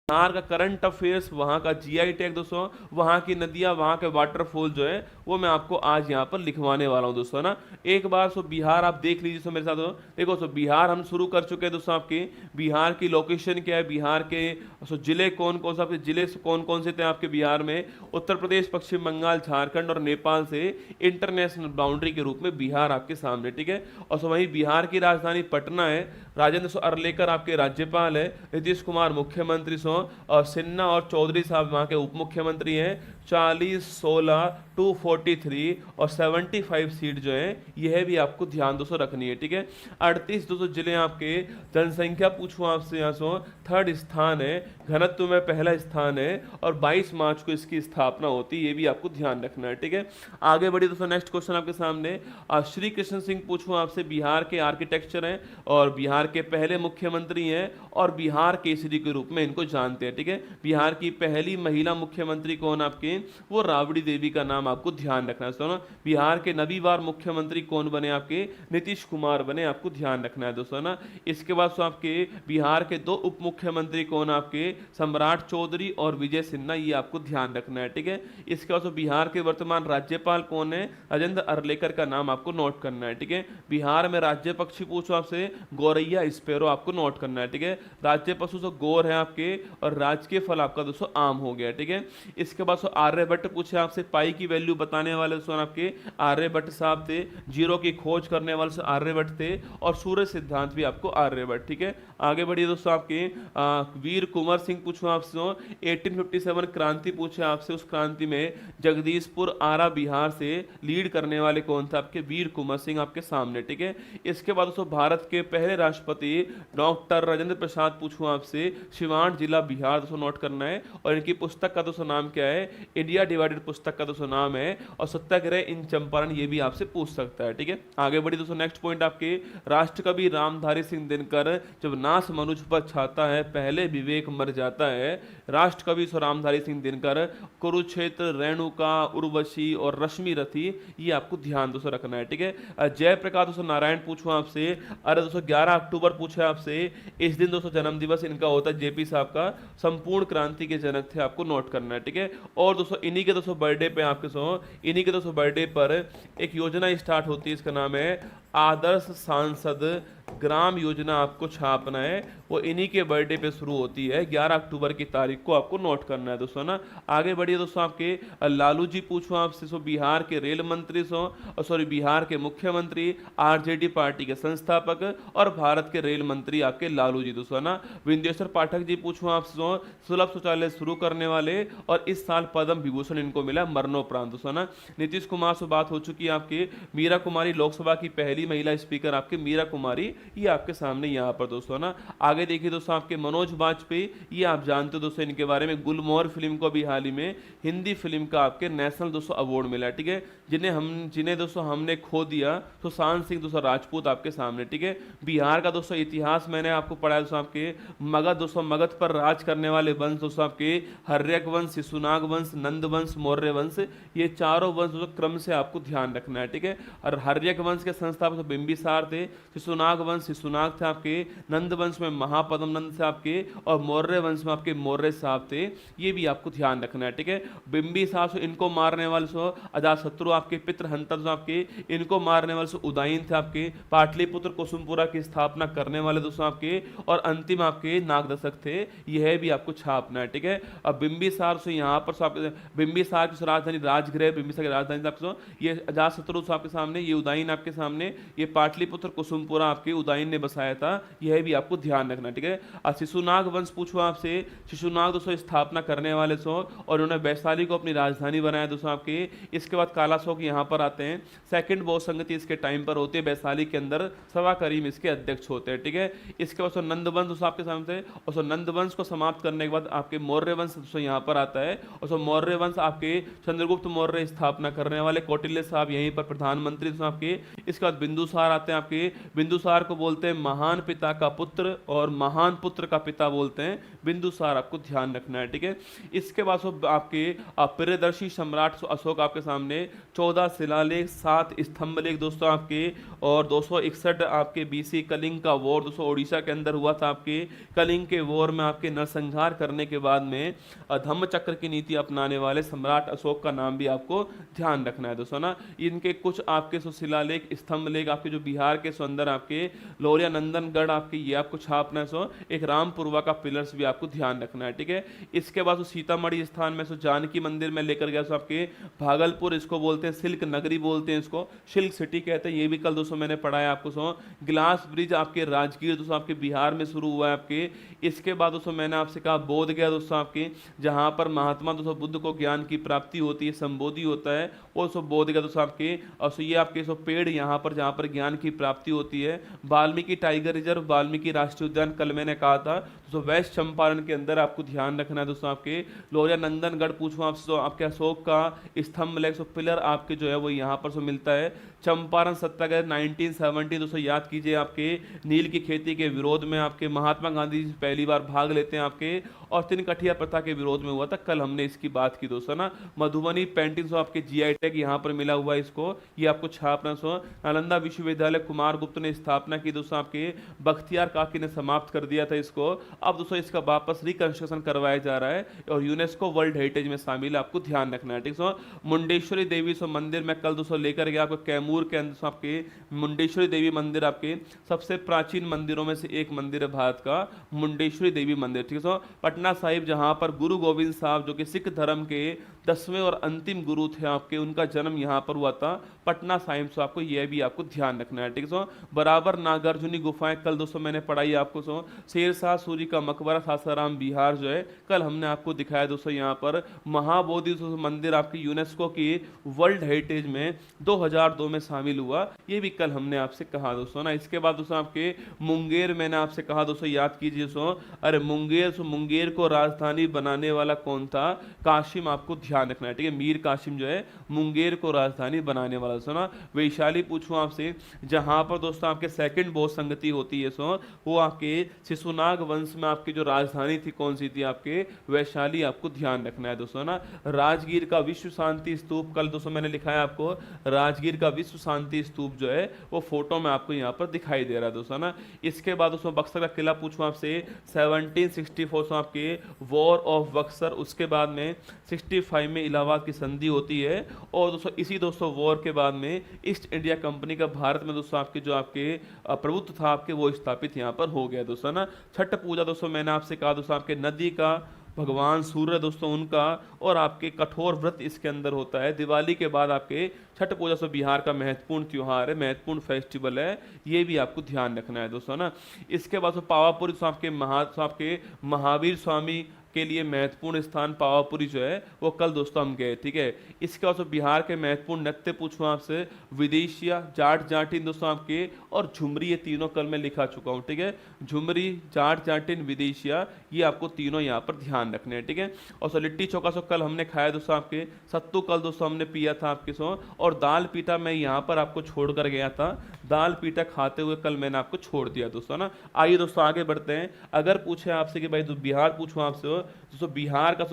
बिहार का current affairs, वहाँ का जीआई टैग दोस्तों, वहाँ की नदियाँ, वहाँ के वाटरफॉल जो है वो मैं आपको आज यहाँ पर लिखवाने वाला हूँ दोस्तों ना। एक बार सो बिहार आप देख लीजिए सो मेरे साथ हो। देखो सो बिहार हम शुरू कर चुके हैं दोस्तों। आपके बिहार की लोकेशन क्या है, बिहार के सो जिले कौन कौन सा, आपके जिले कौन कौन से थे आपके बिहार में। उत्तर प्रदेश, पश्चिम बंगाल, झारखंड और नेपाल से इंटरनेशनल बाउंड्री के रूप में बिहार आपके सामने, ठीक है। और सो वहीं बिहार की राजधानी पटना है। राजेंद्र सो अरलेकर आपके राज्यपाल है। नीतीश कुमार मुख्यमंत्री सो, और सिन्हा और चौधरी साहब वहाँ के उप मुख्यमंत्री हैं। 40, 16, 243 और 75 सीट जो है यह भी आपको ध्यान दोस्तों रखनी है, ठीक है। 38 दोस्तों जिले आपके। जनसंख्या पूछूं आपसे यहाँ सो, थर्ड स्थान है। घनत्व में पहला स्थान है और 22 मार्च को इसकी स्थापना होती है, ये भी आपको ध्यान रखना है, ठीक है। आगे बढ़िए दोस्तों, नेक्स्ट क्वेश्चन आपके सामने। श्री कृष्ण सिंह पूछूं आपसे, बिहार के आर्किटेक्चर हैं और बिहार के पहले मुख्यमंत्री हैं और बिहार केसरी के रूप में इनको जानते हैं, ठीक है। बिहार की पहली महिला मुख्यमंत्री कौन आपके, वो राबड़ी देवी का नाम आपको ध्यान रखना है दोस्तों ना। बिहार के नवीवार मुख्यमंत्री कौन बने आपके, नीतीश कुमार बने, आपको ध्यान रखना है दोस्तों ना। इसके बाद तो आपके बिहार के दो उप मुख्यमंत्री कौन आपके, सम्राट चौधरी और विजय सिन्हा, ये आपको ध्यान रखना है, ठीक है। इसके बाद तो बिहार के वर्तमान राज्यपाल कौन है, राजेंद्र अरलेकर का नाम आपको नोट करना है, ठीक है। बिहार में राज्य पक्षी पूछो आपसे, गौरैया स्पेरो आपको नोट करना है, ठीक है। राज्य पशु तो गौर है आपके, और राजकीय फल आपका दोस्तों आम हो गया, ठीक है। इसके बाद आर्यभट्ट पूछे आपसे, पाई की वैल्यू बताने वाले दोस्तों आपके आर्यभट्ट साहब थे। जीरो की खोज करने वाले से आर्यभट्ट थे, और सूर्य सिद्धांत भी आपको आर्यभट्ट, ठीक है। आगे बढ़िए दोस्तों, आपके वीर कुंवर सिंह पूछो आपसे, 1857 क्रांति पूछे आपसे, उस क्रांति में जगदीशपुर आरा बिहार से लीड करने वाले कौन थे आपके, वीर कुंवर सिंह आपके सामने, ठीक है। इसके बाद दोस्तों भारत के पहले राष्ट्रपति डॉक्टर राजेंद्र प्रसाद पूछूं आपसे, सिवान जिला बिहार दोस्तों नोट करना है। और इनकी पुस्तक का दोस्तों नाम क्या है, इंडिया डिवाइडेड पुस्तक का दोस्तों नाम है। और सत्याग्रह इन चंपारण, ये भी आपसे पूछ सकता है, ठीक है। आगे बढ़ी दोस्तों, नेक्स्ट पॉइंट आपके, राष्ट्रकवि रामधारी सिंह दिनकर, जब नास मनुज पर छाता है पहले विवेक मर जाता है। राष्ट्रकवि रामधारी सिंह दिनकर, कुरुक्षेत्र, रेणुका, उर्वशी और रश्मि रथी, ये आपको ध्यान दोस्तों रखना है, ठीक है। जयप्रकाश दोस्तों नारायण पूछूं आपसे, अरे दोस्तों 11 अक्टूबर पूछे आपसे, इस दिन दोस्तों जन्म दिवस इनका होता है, जेपी साहब का, संपूर्ण क्रांति के जनक थे, आपको नोट करना है, ठीक है। और दोस्तों इन्हीं के दोस्तों बर्थडे पे आपके इन्हीं के दोस्तों बर्थडे पर एक योजना स्टार्ट होती है, इसका नाम है आदर्श सांसद ग्राम योजना, आपको छापना है। वो इन्हीं के बर्थडे पे शुरू होती है, 11 अक्टूबर की तारीख को आपको नोट करना है दोस्तों ना। आगे बढ़िए दोस्तों, आपके लालू जी पूछो आपसे, बिहार के रेल मंत्री बिहार के मुख्यमंत्री, आरजेडी पार्टी के संस्थापक और भारत के रेल मंत्री आपके लालू जी दोस्तों ना। विंदेश्वर पाठक जी पूछो आपसे, सुलभ शौचालय शुरू करने वाले, और इस साल पद्म विभूषण इनको मिला मरणोपरांत दोस्तों ना। नीतीश कुमार से बात हो चुकी है आपके, मीरा कुमारी लोकसभा की पहली महिला स्पीकर आपके मीरा कुमारी, ये आपके सामने यहाँ पर दोस्तों ना। आगे देखिए दोस्तों, आपके मनोज वाजपेयी, ये आप जानते हो दोस्तों इनके बारे में, गुलमोहर फिल्म को भी हाल ही में हिंदी फिल्म का आपके नेशनल दोस्तों अवार्ड मिला, ठीक है। जिन्हें दोस्तों हमने खो दिया, सुशांत सिंह दोस्तों राजपूत आपके सामने, ठीक है। बिहार का दोस्तों इतिहास मैंने आपको पढ़ाया दोस्तों, आपके मगध दोस्तों, मगध पर राज करने वाले वंश दोस्तों आपके हर्यक वंश, शिशुनाग वंश, नंद वंश, मौर्य वंश, ये चारों वंश दोस्तों क्रम से आपको ध्यान रखना है, ठीक है। और हर्यक वंश के संस्थापक बिंबिसार थे, शिशुनाग वंश शिशुनाग थे आपके, नंद वंश में महापद्म नंद थे आपके, और मौर्य वंश में आपके मौर्य साहब थे, ये भी आपको ध्यान रखना है, ठीक है। बिंबिसार इनको मारने वाले अजातशत्रु आपके पितृहंता आपके, इनको मारने वाले उदयन थे आपके, पाटलिपुत्र कुसुमपुरा की स्थापना करने वाले दोस्तों आपके, और अंतिम आपके नागदशक थे, यह भी आपको छापना है, ठीक है। अब बिंबिसार से यहाँ पर बिंबिसार की राजधानी राजगृह, बिंबिसार की राजधानी आपके ये अजातशत्रु आपके सामने, ये उदयन आपके सामने, ये पाटलिपुत्र कुसुमपुरा आपके उदयन ने बसाया था, यह भी आपको ध्यान रखना, ठीक है। और शिशुनाग वंश पूछो आपसे, शिशुनाग दोस्तों स्थापना करने वाले और उन्होंने वैशाली को अपनी राजधानी बनाया दोस्तों आपके। इसके बाद कालाशोक यहाँ पर आते हैं, सेकंड बहुत संगति इसके टाइम पर होती है, वैशाली के अंदर सवा करीम इसके अध्यक्ष होते हैं, ठीक है। इसके बाद नंद वंश दोस्तों आपके सामने, और नंद वंश को समाप्त करने के बाद आपके मौर्य वंश दोस्तों यहाँ पर आता है, और मौर्य वंश आपके चंद्रगुप्त मौर्य स्थापना करने वाले, कौटिल्य साहब यहीं पर प्रधानमंत्री दोस्तों आपके। इसके बाद बिंदुसार आते हैं आपके, बिंदुसार को बोलते हैं महान पिता का पुत्र और महान पुत्र का पिता बोलते हैं बिंदुसार, आपको ध्यान रखना है, ठीक है। इसके बाद आपके प्रियदर्शी सम्राट अशोक आपके सामने 14 शिलालेख, 7 स्तंभ लेख दोस्तों आपके, और 261 आपके बीसी कलिंग का वॉर दोस्तों उड़ीसा के अंदर हुआ था। आपके कलिंग के वॉर में आपके नरसंहार करने के बाद में धम्म चक्र की नीति अपनाने वाले सम्राट अशोक का नाम भी आपको ध्यान रखना है दोस्तों ना। इनके कुछ आपके शिलालेख, स्तंभ लेख आपके जो बिहार के अंदर आपके लौरिया नंदनगढ़ आपके ये आपको छापना है। एक रामपुरवा का पिलर्स भी आपको ध्यान रखना है, ठीक है। इसके बाद सीतामढ़ी स्थान में जानकी मंदिर में लेकर गया आपके भागलपुर, इसको बोलते हैं सिल्क नगरी बोलते हैं, इसको सिल्क सिटी कहते हैं, ये भी कल दोस्तों मैंने पढ़ाया आपको। ग्लास ब्रिज आपके राजगीर दोस्तों आपके बिहार में शुरू हुआ है आपके। इसके बाद दोस्तों मैंने आपसे कहा बोध गया दोस्तों आपके, जहां पर महात्मा दोस्तों बुद्ध को ज्ञान की प्राप्ति होती है, संबोधि होता है, और बोध गया दोस्तों आपके। और ये आपके पेड़ यहाँ पर जहाँ पर ज्ञान की प्राप्ति होती है। वाल्मीकि टाइगर रिजर्व, वाल्मीकि राष्ट्रीय उद्यान कल मैंने कहा था दोस्तों वेस्ट चंपारण के अंदर आपको ध्यान रखना है दोस्तों आपके। लौरिया नंदनगढ़ पूछूं आपसे तो आपके अशोक का स्तंभ लेख पिलर आपके जो है वो यहाँ पर मिलता है। चंपारण सत्याग्रह 1970 दोस्तों याद कीजिए, आपके नील की खेती के विरोध में आपके महात्मा गांधी जी पहली बार भाग लेते हैं आपके, और तिनकठिया प्रथा के विरोध में हुआ था, कल हमने इसकी बात की दोस्तों ना। मधुबनी पेंटिंग आपके जीआई टैग यहाँ पर मिला हुआ है, इसको ये आपको छापना। नालंदा विश्वविद्यालय कुमार गुप्त ने स्थापना की दोस्तों आपके, बख्तियार काकी ने समाप्त कर दिया था इसको, अब दोस्तों इसका वापस रिकंस्ट्रक्शन करवाया जा रहा है और यूनेस्को वर्ल्ड हेरिटेज में शामिल है, आपको ध्यान रखना है, ठीक है। मुंडेश्वरी देवी मंदिर में कल दोस्तों लेकर गया आपको कैमूर के अंदर आपके मुंडेश्वरी देवी मंदिर, आपके सबसे प्राचीन मंदिरों में से एक मंदिर है भारत का मुंडेश्वरी देवी मंदिर, ठीक है। पटना साहिब जहां पर गुरु गोविंद साहब जो कि सिख धर्म के 10वें और अंतिम गुरु थे आपके, उनका जन्म यहां पर हुआ था पटना साहिब से, आपको यह भी आपको ध्यान रखना है, ठीक है। बराबर नागार्जुनी गुफाएं कल दोस्तों मैंने पढ़ाई आपको। शेरशाह सूरी का मकबरा सासाराम बिहार जो है कल हमने आपको दिखाया दोस्तों। यहाँ पर महाबोधि मंदिर आपकी यूनेस्को की वर्ल्ड हेरिटेज में 2002 में शामिल हुआ, ये भी कल हमने आपसे कहा दोस्तों ना। इसके बाद दोस्तों आपके मुंगेर मैंने आपसे कहा दोस्तों, याद कीजिए अरे मुंगेर को राजधानी बनाने वाला कौन था? कासिम, आपको ध्यान रखना है, ठीक है। मीर कासिम जो है मुंगेर को राजधानी बनाने वाला दोस्तों ना। वैशाली पूछूं आपसे, जहां पर दोस्तों आपके सेकंड बोस संगति होती है वो आपके शिशुनाग वंश में आपकी जो राजधानी थी कौन सी थी? आपके वैशाली, आपको ध्यान रखना है दोस्तों ना। राजगीर का विश्व शांति स्तूप कल दोस्तों मैंने लिखा है आपको, राजगीर का विश्व शांति स्तूप जो है वो फोटो में आपको यहाँ पर दिखाई दे रहा है दोस्तों ना। इसके बाद दोस्तों बक्सर का किला पूछूं आपसे, 1764 आपके वॉर ऑफ बक्सर, उसके बाद में 65 में इलाहाबाद की संधि होती है, और दोस्तों इसी दोस्तों वॉर के बाद में ईस्ट इंडिया कंपनी का भारत में दोस्तों आपके जो आपके प्रभुत्व था आपके वो स्थापित यहाँ पर हो गया दोस्तों ना। छठ पूजा दोस्तों मैंने आपसे कहा दोस्तों आपके नदी का भगवान सूर्य दोस्तों उनका, और आपके कठोर व्रत इसके अंदर होता है। दिवाली के बाद आपके छठ पूजा से बिहार का महत्वपूर्ण त्योहार है, महत्वपूर्ण फेस्टिवल है, ये भी आपको ध्यान रखना है दोस्तों ना। इसके बाद पावापुरी आपके महावीर स्वामी के लिए महत्वपूर्ण स्थान पावापुरी जो है वो कल दोस्तों हम गए, ठीक है। इसके बाद बिहार के महत्वपूर्ण नृत्य पूछूं आपसे, विदेशिया, जाट जाटिन दोस्तों आपके, और झुमरी, ये तीनों कल मैं लिखा चुका हूं, ठीक है। झुमरी, जाट जाटिन, विदेशिया, ये आपको तीनों यहाँ पर ध्यान रखने हैं, ठीक है। और लिट्टी चोखा कल हमने खाया दोस्तों आपके, सत्तू कल दोस्तों हमने पिया था आपके और दाल पीटा मैं यहाँ पर आपको छोड़कर गया था, दाल पीटा खाते हुए कल मैंने आपको छोड़ दिया दोस्तों ना। आइए दोस्तों आगे बढ़ते हैं। अगर पूछे आपसे कि भाई तो बिहार पूछूं आपसे दोस्तों, बिहार का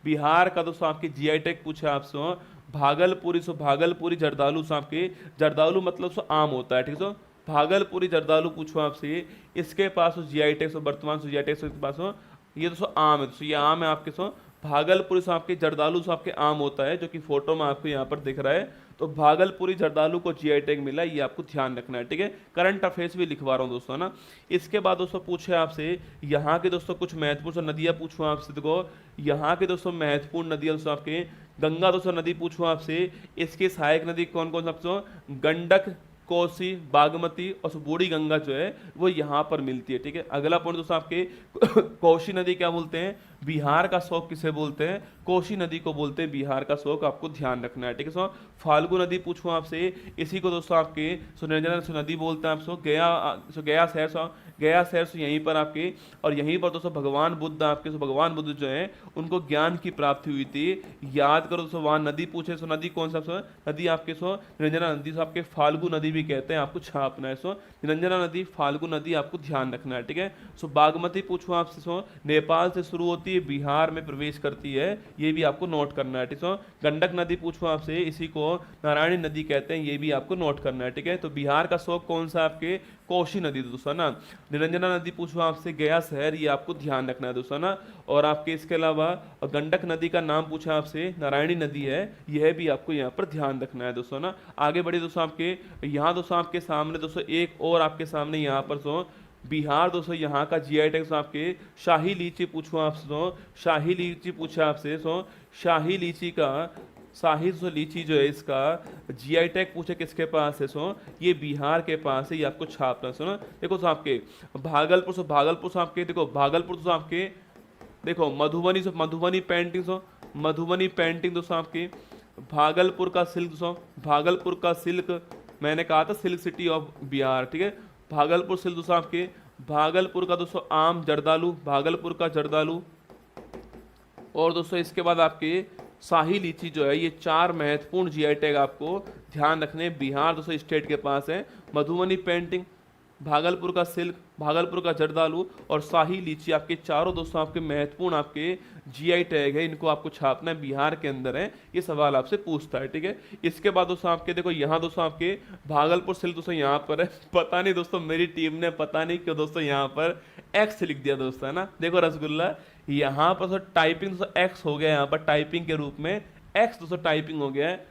बिहार का दोस्तों आपके जीआई टैग पूछे आपसे, भागलपुरी जर्दालू आपके, जर्दालू मतलब आम होता है, ठीक है। भागलपुरी जर्दालू पूछो आपसे, इसके पास जीआई टैग वर्तमान जीआई टैग के पास ये दोस्तों आम है, दोस्तों ये आम है आपके भागलपुरी आपके जर्दालू आपके आम होता है, जो कि फोटो में आपको यहाँ पर दिख रहा है। तो भागलपुरी जर्दालू को जीआई टैग मिला, ये आपको ध्यान रखना है, ठीक है। करंट अफेयर्स भी लिखवा रहा हूँ दोस्तों ना। इसके बाद दोस्तों पूछे आपसे यहाँ के दोस्तों कुछ महत्वपूर्ण नदियाँ पूछूँ आपसे, देखो यहाँ के दोस्तों महत्वपूर्ण नदियाँ दोस्तों आपके, गंगा दोस्तों नदी पूछूँ आपसे, इसके सहायक नदी कौन कौन सा? गंडक, कोसी, बागमती और बूढ़ी गंगा जो है वो यहाँ पर मिलती है, ठीक है। अगला पॉइंट दोस्तों आपके कोसी नदी क्या बोलते हैं? बिहार का शोक किसे बोलते हैं? कोसी नदी को बोलते हैं बिहार का शोक, आपको ध्यान रखना है, ठीक है। फाल्गु नदी पूछूं आपसे, इसी को दोस्तों आपके सुनैना नदी बोलते हैं आप। गया शहर गया शहर से यहीं पर आपके, और यहीं पर दोस्तों भगवान बुद्ध आपके, भगवान बुद्ध जो है उनको ज्ञान की प्राप्ति हुई थी। याद करो दोस्तों, वहां नदी पूछे सो नदी कौन सा, सो नदी आपके सो निरंजना नदी, सो आपके फाल्गु नदी भी कहते हैं, आपको छापना है। सो निरंजना नदी, फाल्गु नदी आपको ध्यान रखना है, ठीक है। सो बागमती पूछो आपसे, सो नेपाल से शुरू होती है, बिहार में प्रवेश करती है, ये भी आपको नोट करना है, ठीक है। गंडक नदी पूछो आपसे, इसी को नारायणी नदी कहते हैं, ये भी आपको नोट करना है, ठीक है। तो बिहार का शोक कौन सा आपके, कोशी नदी दोस्तों ना। निरंजना नदी पूछो आपसे, गया शहर, ये आपको ध्यान रखना है दोस्तों ना। और आपके इसके अलावा गंडक नदी का नाम पूछा आपसे, नारायणी नदी है, यह भी आपको यहाँ पर ध्यान रखना है दोस्तों ना। आगे बढ़े दोस्तों, आपके यहाँ दोस्तों आपके सामने दोस्तों एक और आपके सामने यहाँ पर सो बिहार दोस्तों, यहाँ का जीआई टैग आपके शाही लीची पूछो आपसे, सो शाही लीची पूछा आपसे, सो शाही लीची का शाही जो लीची जो है इसका जीआई टैग पूछे किसके पास है, सो ये बिहार के पास है, ये आपको छापना सुनो। देखो सो आपके भागलपुर, सो भागलपुर सो आपके, देखो भागलपुर सो आपके, देखो मधुबनी, सो मधुबनी पेंटिंग, सो मधुबनी पेंटिंग दोस्तों आपकी, भागलपुर का सिल्क, सो भागलपुर का सिल्क, मैंने कहा था सिल्क सिटी ऑफ बिहार, ठीक है। भागलपुर सिल्क दोस्तों आपके, भागलपुर का दोस्तों आम जर्दालू, भागलपुर का जर्दालू। और दोस्तों इसके बाद आपके शाही लीची जो है, ये 4 महत्वपूर्ण जीआई टैग आपको ध्यान रखने। बिहार दोस्तों स्टेट के पास है, मधुबनी पेंटिंग, भागलपुर का सिल्क, भागलपुर का जर्दालू और शाही लीची, आपके चारों दोस्तों आपके महत्वपूर्ण आपके जीआई टैग है, इनको आपको छापना है, बिहार के अंदर है, ये सवाल आपसे पूछता है, ठीक है। इसके बाद दोस्तों आपके देखो यहाँ दोस्तों आपके भागलपुर सिल्क दोस्तों यहाँ पर है, पता नहीं दोस्तों मेरी टीम ने पता नहीं क्यों दोस्तों यहाँ पर एक्स लिख दिया दोस्तों, है ना। देखो रसगुल्ला, यहाँ पर दोस्तों टाइपिंग दोस्तों एक्स हो गया, यहाँ पर टाइपिंग के रूप में एक्स दोस्तों टाइपिंग हो गया है।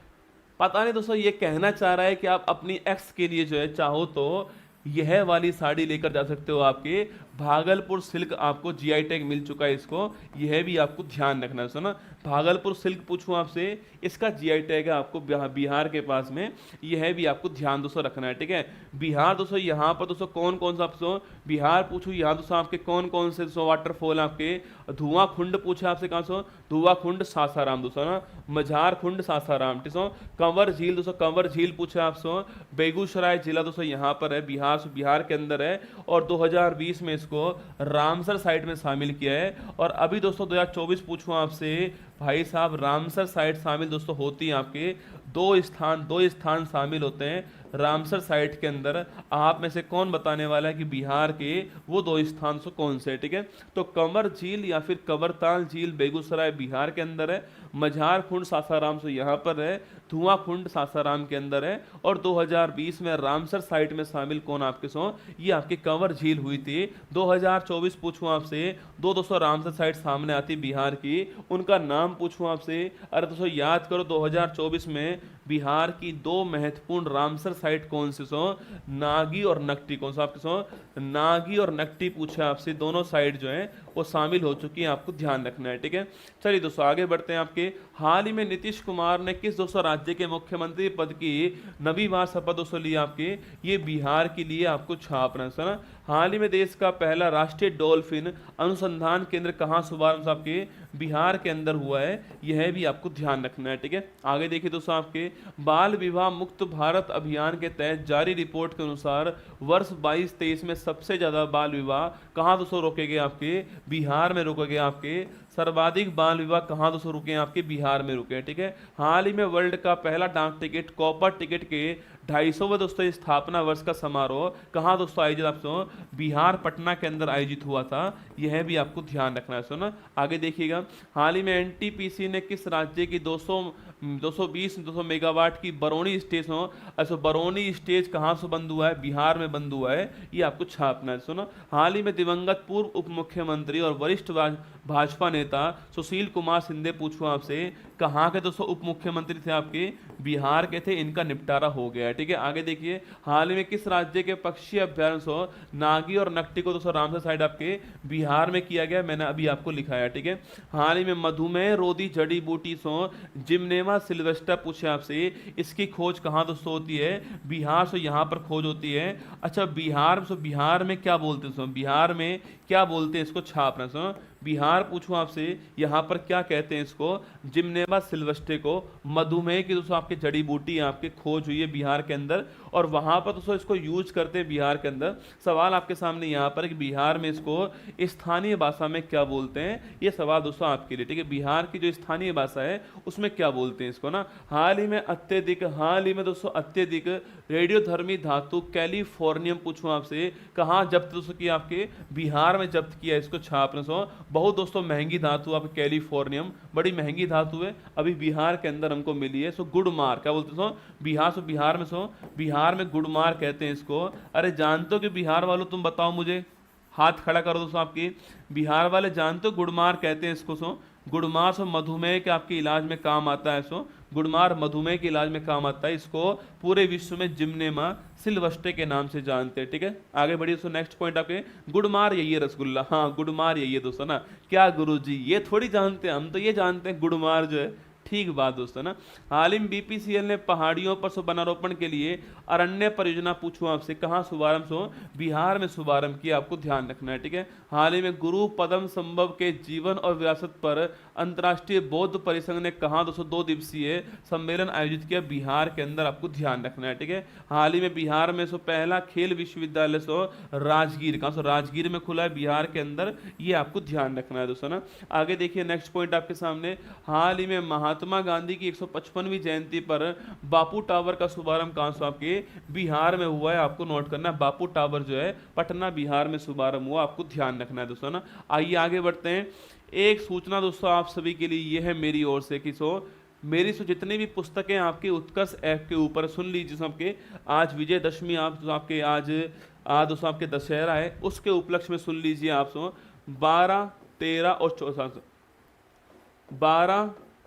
पता नहीं दोस्तों ये कहना चाह रहा है कि आप अपनी एक्स के लिए जो है चाहो तो यह वाली साड़ी लेकर जा सकते हो। आपके भागलपुर सिल्क आपको जीआई टैग मिल चुका है, इसको यह भी आपको ध्यान रखना है, सुना। भागलपुर सिल्क पूछूं आपसे, इसका जीआई टैग है आपको बिहार के पास में, यह भी आपको ध्यान दोस्तों रखना है, ठीक है। बिहार दोस्तों यहाँ पर दोस्तों कौन कौन सा दोस्तों बिहार पूछूं, यहाँ दोस्तों आपके कौन कौन से दोस्तों वाटरफॉल आपके, धुआं खुंड पूछा आपसे, कहाँ सो धुआं खुंड सासाराम दोस्तों ना, मझार खुंड सासाराम, ठीक है। कंवर झील दोस्तों, कंवर झील पूछा आपसे, बेगूसराय जिला दोस्तों यहाँ पर है, बिहार के अंदर है, और 2020 में इसको रामसर साइट में शामिल किया है। और अभी दोस्तों 2024 पूछूं आपसे भाई साहब, रामसर साइट शामिल दोस्तों होती है आपके दो स्थान शामिल होते हैं रामसर साइट के अंदर। आप में से कौन बताने वाला है कि बिहार के वो 2 स्थान से कौन से, ठीक है। तो कंवर झील या फिर कंवरताल झील बेगूसराय बिहार के अंदर है, मझार खुंड सासाराम से यहाँ पर है, धुआं खुंड सासाराम के अंदर है, और 2020 में रामसर साइट में शामिल कौन आपके सो, ये आपकी कंवर झील हुई थी। 2024 पूछूं आपसे, दोस्तों रामसर साइट सामने आती बिहार की, उनका नाम पूछूं आपसे। अरे दोस्तों याद करो 2024 में बिहार की 2 महत्वपूर्ण रामसर साइट कौन सी सो, नागी और नकटी, कौन सा आपके सो नागी और नकटी पूछा आपसे, दोनों साइट जो है वो शामिल हो चुकी है, आपको ध्यान रखना है, ठीक है। चलिए दोस्तों आगे बढ़ते हैं। आपके हाल ही में नीतीश कुमार ने किस दोस्तों राज्य के मुख्यमंत्री पद की 9वीं बार शपथ दोस्तों ली, आपके ये बिहार के लिए आपको छापना है ना। हाल ही में देश का पहला राष्ट्रीय डॉल्फिन अनुसंधान केंद्र कहाँ शुभारंभ आपके बिहार के अंदर हुआ है, यह भी आपको ध्यान रखना है, ठीक है। आगे देखिए दोस्तों, आपके बाल विवाह मुक्त भारत अभियान के तहत जारी रिपोर्ट के अनुसार वर्ष 22-23 में सबसे ज्यादा बाल विवाह कहाँ दोस्तों रोके गए, आपके बिहार में रोके गए। आपके सर्वाधिक बाल विवाह कहाँ दोस्तों रुके हैं, आपके बिहार में रुके हैं, ठीक है। हाल ही में वर्ल्ड का पहला डाक टिकट कॉपर टिकट के 250वें दोस्तों स्थापना वर्ष का समारोह कहाँ दोस्तों आयोजित, आपसे बिहार पटना के अंदर आयोजित हुआ था, यह भी आपको ध्यान रखना है सुना। आगे देखिएगा, हाल ही में एनटीपीसी ने किस राज्य की 220 मेगावाट की बरौनी स्टेज हो, अच्छा बरौनी स्टेज कहाँ से बंद हुआ है, बिहार में बंद हुआ है, ये आपको छापना है सुनो। हाल ही में दिवंगत पूर्व उप मुख्यमंत्री और वरिष्ठ भाजपा नेता सुशील कुमार शिंदे पूछूं आपसे, कहाँ के दोस्तों उप मुख्यमंत्री थे, आपके बिहार के थे, इनका निपटारा हो गया है, ठीक है। आगे देखिए, हाल ही में किस राज्य के पक्षी अभ्यारण्य सो नागी और नकटी को दोस्तों रामसर साइड आपके बिहार में किया गया, मैंने अभी आपको लिखाया, ठीक है। हाल ही में मधुमेह रोधी जड़ी बूटी सो जिम्नेमा सिल्वेस्टर पूछे आपसे, इसकी खोज कहाँ दोस्तों होती है, बिहार से यहाँ पर खोज होती है। अच्छा बिहार में क्या बोलते हैं, बिहार में क्या बोलते हैं, इसको छापना सो बिहार पूछूं आपसे, यहाँ पर क्या कहते हैं इसको, जिम्नेमा सिल्वेस्टे को, मधुमेह की दोस्तों आपके जड़ी बूटी आपके खोज हुई है बिहार के अंदर, और वहाँ पर दोस्तों इसको यूज करते हैं बिहार के अंदर। सवाल आपके सामने यहाँ पर कि बिहार में इसको स्थानीय भाषा में क्या बोलते हैं, ये सवाल दोस्तों आपके लिए, ठीक है। बिहार की जो स्थानीय भाषा है उसमें क्या बोलते हैं इसको ना। हाल ही में दोस्तों अत्यधिक रेडियोधर्मी धातु कैलिफोर्नियम पूछूं आपसे कहाँ जब्त दोस्तों की, आपके बिहार में जब्त किया इसको छापने सो। बहुत दोस्तों महंगी धातु, आपके कैलिफोर्नियम बड़ी महंगी धातु है, अभी बिहार के अंदर हमको मिली है। सो गुड़मार क्या बोलते सो बिहार में गुड़मार कहते हैं इसको। अरे जानते हो कि बिहार वालों, तुम बताओ मुझे, हाथ खड़ा करो दोस्तों आपकी, बिहार वाले जानते हो गुड़मार कहते हैं इसको सो। गुड़मार सो मधुमेह के आपके इलाज में काम आता है सो, गुड़मार मधुमेह के इलाज में काम आता है। इसको पूरे विश्व में जिम्नेमा सिल्वस्टे के नाम से जानते हैं, ठीक है। आगे बढ़िए दोस्तों, नेक्स्ट पॉइंट आपके गुड़मार यही है रसगुल्ला, हाँ गुड़मार यही है दोस्तों ना। क्या गुरुजी ये थोड़ी जानते हैं, हम तो ये जानते हैं गुड़मार जो है, ठीक बात दोस्तों ना। हाल ही में बीपीसीएल ने पहाड़ियों पर वनारोपण के लिए अरण्य परियोजना पूछूं आपसे कहाँ शुभारंभ हो, बिहार में शुभारंभ किया, आपको ध्यान रखना है, ठीक है। हाल ही में गुरु पदम संभव के जीवन और विरासत पर अंतर्राष्ट्रीय बौद्ध परिसंघ ने कहा दोस्तों 2 दिवसीय सम्मेलन आयोजित किया बिहार के अंदर, आपको ध्यान रखना है, ठीक है। हाल ही में बिहार में पहला खेल विश्वविद्यालय राजगीर का राजगीर में खुला है बिहार के अंदर, ये आपको ध्यान रखना है दोस्तों ना। आगे देखिए नेक्स्ट पॉइंट आपके सामने, हाल ही में महात्मा गांधी की 155वीं जयंती पर बापू टावर का शुभारंभ कहां से, आपके बिहार में हुआ है, आपको नोट करना है। बापू टावर जो है पटना बिहार में शुभारंभ हुआ, आपको ध्यान रखना है दोस्तों ना। आइए आगे बढ़ते हैं। एक सूचना दोस्तों आप सभी के लिए ये है मेरी ओर से कि मेरी जितनी भी पुस्तकें आपके उत्कर्ष ऐप के ऊपर सुन लीजिए, आपके आज विजयदशमी, आप आपके आज दोस्तों आपके दशहरा है, उसके उपलक्ष्य में सुन लीजिए आप 12,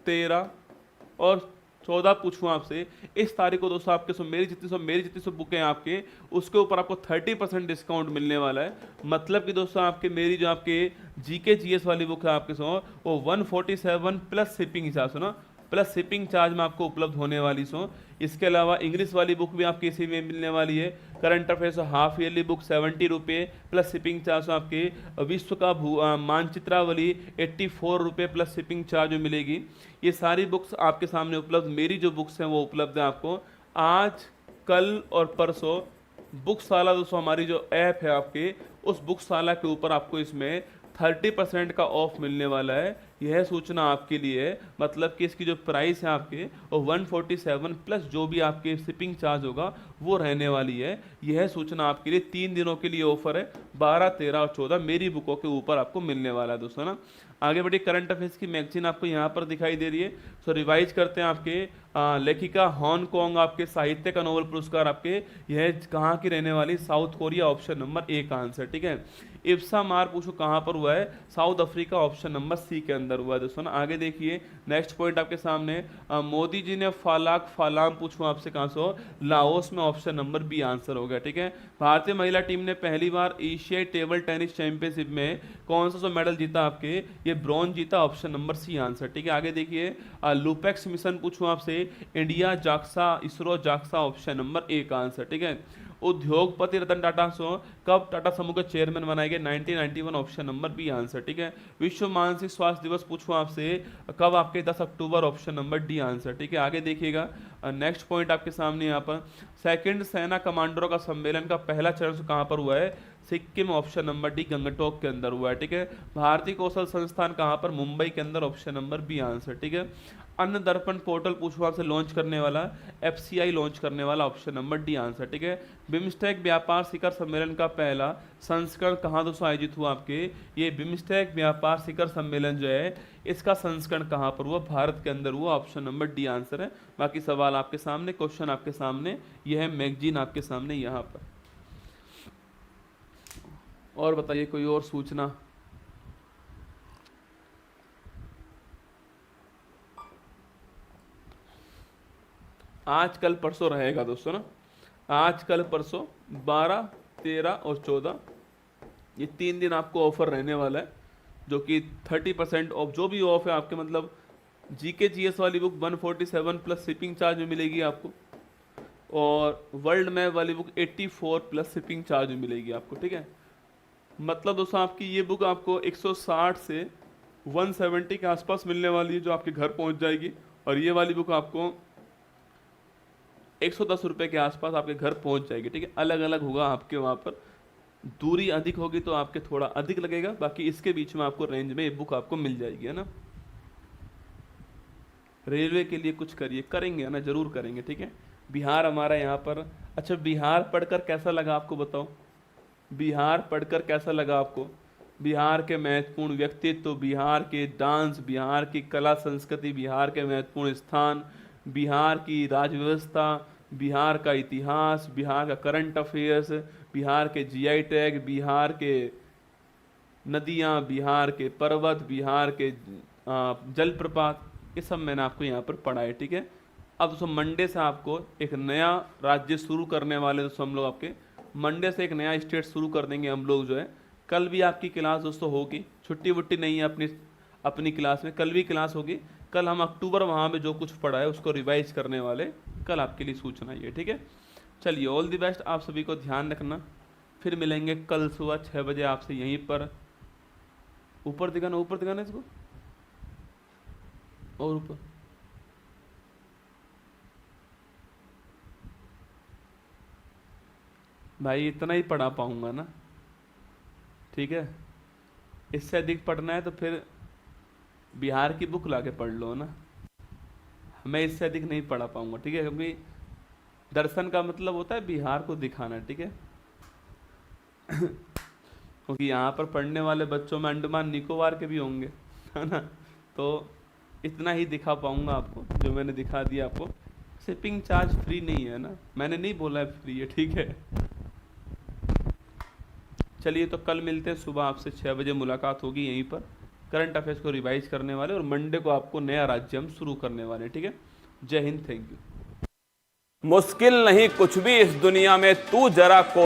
13 और 14 पूछूं आपसे इस तारीख को दोस्तों आपके मेरी जितनी बुकें हैं आपके, उसके ऊपर आपको 30% डिस्काउंट मिलने वाला है। मतलब कि दोस्तों आपके मेरी जो आपके जीके जीएस वाली बुक है आपके वो 147 प्लस शिपिंग हिसाब से ना, प्लस शिपिंग चार्ज में आपको उपलब्ध होने वाली इसके अलावा इंग्लिश वाली बुक भी आपकी इसी में मिलने वाली है। Current affairs half yearly book 70 रुपये प्लस शिपिंग चार्ज आपके। विश्व का मानचित्रावली 84 रुपये प्लस शिपिंग चार्ज में मिलेगी। ये सारी बुक्स आपके सामने उपलब्ध, मेरी जो बुक्स हैं वो उपलब्ध है आपको आज, कल और परसों। बुकशाला दोस्तों हमारी जो ऐप है आपके, उस बुकशाला के ऊपर आपको इसमें 30% का ऑफ मिलने वाला है। यह सूचना आपके लिए है, मतलब कि इसकी जो प्राइस है आपके वो 147 प्लस जो भी आपके शिपिंग चार्ज होगा वो रहने वाली है। यह सूचना आपके लिए 3 दिनों के लिए ऑफर है, 12, 13 और 14 मेरी बुकों के ऊपर आपको मिलने वाला है दोस्तों ना। आगे बढ़िए, करंट अफेयर्स की मैगजीन आपको यहाँ पर दिखाई दे रही है। रिवाइज करते हैं आपके लेखिका हांगकांग आपके साहित्य का नोबेल पुरस्कार आपके, यह कहाँ की रहने वाली, south Korea, option number A का आंसर, ठीक है। इब्सा मार पूछो कहाँ पर हुआ है, South Africa, option number C के अंदर हुआ है दोस्तों ना। आगे देखिए नेक्स्ट पॉइंट आपके सामने, मोदी जी ने फालाम पूछूं आपसे कहाँ से, लाओस में, ऑप्शन नंबर बी आंसर होगा, ठीक है। भारतीय महिला टीम ने पहली बार एशियाई टेबल टेनिस चैंपियनशिप में कौन सा मेडल जीता आपके, ये ब्रॉन्ज जीता, ऑप्शन नंबर सी आंसर, ठीक है। आगे देखिए लुपेक्स मिशन पूछूं आपसे, India JAXA, ISRO JAXA, option number A का आंसर, ठीक है। उद्योगपति रतन टाटा कब टाटा समूह के चेयरमैन बनाए गए, 1991, ऑप्शन नंबर बी आंसर, ठीक है। विश्व मानसिक स्वास्थ्य दिवस पूछूं आपसे कब, आपके 10 अक्टूबर, ऑप्शन नंबर डी आंसर, ठीक है। आगे देखिएगा नेक्स्ट पॉइंट आपके सामने यहाँ पर, सेकंड सेना कमांडरों का सम्मेलन का पहला चरण कहाँ पर हुआ है, Sikkim, option number D Gangtok के अंदर हुआ है, ठीक है। भारतीय कौशल संस्थान कहाँ पर, मुंबई के अंदर, ऑप्शन नंबर बी आंसर, ठीक है। अन्न दर्पण पोर्टल पूछो आपसे लॉन्च करने वाला, एफसीआई लॉन्च करने वाला, ऑप्शन नंबर डी आंसर, ठीक है। बिम्स्टेक व्यापार शिखर सम्मेलन का पहला संस्करण कहाँ दोस्तों आयोजित हुआ आपके, ये बिम्स्टेक व्यापार शिखर सम्मेलन जो है इसका संस्करण कहाँ पर हुआ, भारत के अंदर हुआ, ऑप्शन नंबर डी आंसर है। बाकी सवाल आपके सामने, क्वेश्चन आपके सामने, यह है मैगजीन आपके सामने यहाँ पर। और बताइए कोई और सूचना। आज कल परसों रहेगा दोस्तों ना, आज कल परसों 12, 13 और 14 ये 3 दिन आपको ऑफर रहने वाला है, जो कि 30% ऑफ, जो भी ऑफ है आपके, मतलब जीके जीएस वाली बुक 147 प्लस शिपिंग चार्ज में मिलेगी आपको, और वर्ल्ड मैप वाली बुक 84 प्लस शिपिंग चार्ज में मिलेगी आपको, ठीक है। मतलब दोस्तों आपकी ये बुक आपको 160 से 170 के आसपास मिलने वाली है, जो आपके घर पहुंच जाएगी। और ये वाली बुक आपको 110 रुपये के आसपास आपके घर पहुंच जाएगी, ठीक है। अलग अलग होगा आपके वहाँ पर, दूरी अधिक होगी तो आपके थोड़ा अधिक लगेगा, बाकी इसके बीच में आपको रेंज में ये बुक आपको मिल जाएगी, है ना। रेलवे के लिए कुछ करिए, करेंगे ना, जरूर करेंगे, ठीक है। बिहार हमारा यहाँ पर, अच्छा बिहार पढ़कर कैसा लगा आपको बताओ, बिहार पढ़कर कैसा लगा आपको। बिहार के महत्वपूर्ण व्यक्तित्व, बिहार के डांस, बिहार की कला संस्कृति, बिहार के महत्वपूर्ण स्थान, बिहार की राज्य व्यवस्था, बिहार का इतिहास, बिहार का करंट अफेयर्स, बिहार के जीआई टैग, बिहार के नदियाँ, बिहार के पर्वत, बिहार के जलप्रपात, ये सब मैंने आपको यहाँ पर पढ़ा है, ठीक है। अब दोस्तों मंडे से आपको एक नया राज्य शुरू करने वाले दोस्तों हम लोग, आपके मंडे से एक नया स्टेट शुरू कर देंगे हम लोग जो है। कल भी आपकी क्लास दोस्तों होगी, छुट्टी वुट्टी नहीं है अपनी अपनी क्लास में, कल भी क्लास होगी। कल हम अक्टूबर वहाँ में जो कुछ पढ़ा है उसको रिवाइज करने वाले, कल आपके लिए सूचना ये, ठीक है। चलिए ऑल द बेस्ट, आप सभी को ध्यान रखना। फिर मिलेंगे कल सुबह 6 बजे आपसे यहीं पर। ऊपर दिखाना इसको, और ऊपर भाई इतना ही पढ़ा पाऊंगा ना, ठीक है। इससे अधिक पढ़ना है तो फिर बिहार की बुक लाके पढ़ लो ना, मैं इससे अधिक नहीं पढ़ा पाऊंगा, ठीक है। क्योंकि दर्शन का मतलब होता है बिहार को दिखाना, ठीक है। क्योंकि यहाँ पर पढ़ने वाले बच्चों में अंडमान निकोबार के भी होंगे, है ना। तो इतना ही दिखा पाऊंगा आपको, जो मैंने दिखा दिया आपको। शिपिंग चार्ज फ्री नहीं है ना, मैंने नहीं बोला है फ्री है, ठीक है। चलिए तो कल मिलते हैं सुबह, आपसे 6 बजे मुलाकात होगी यहीं पर। करंट अफेयर्स को रिवाइज करने वाले, और मंडे को आपको नया राज्य हम शुरू करने वाले, ठीक है। जय हिंद, थैंक यू। मुश्किल नहीं कुछ भी इस दुनिया में, तू जरा को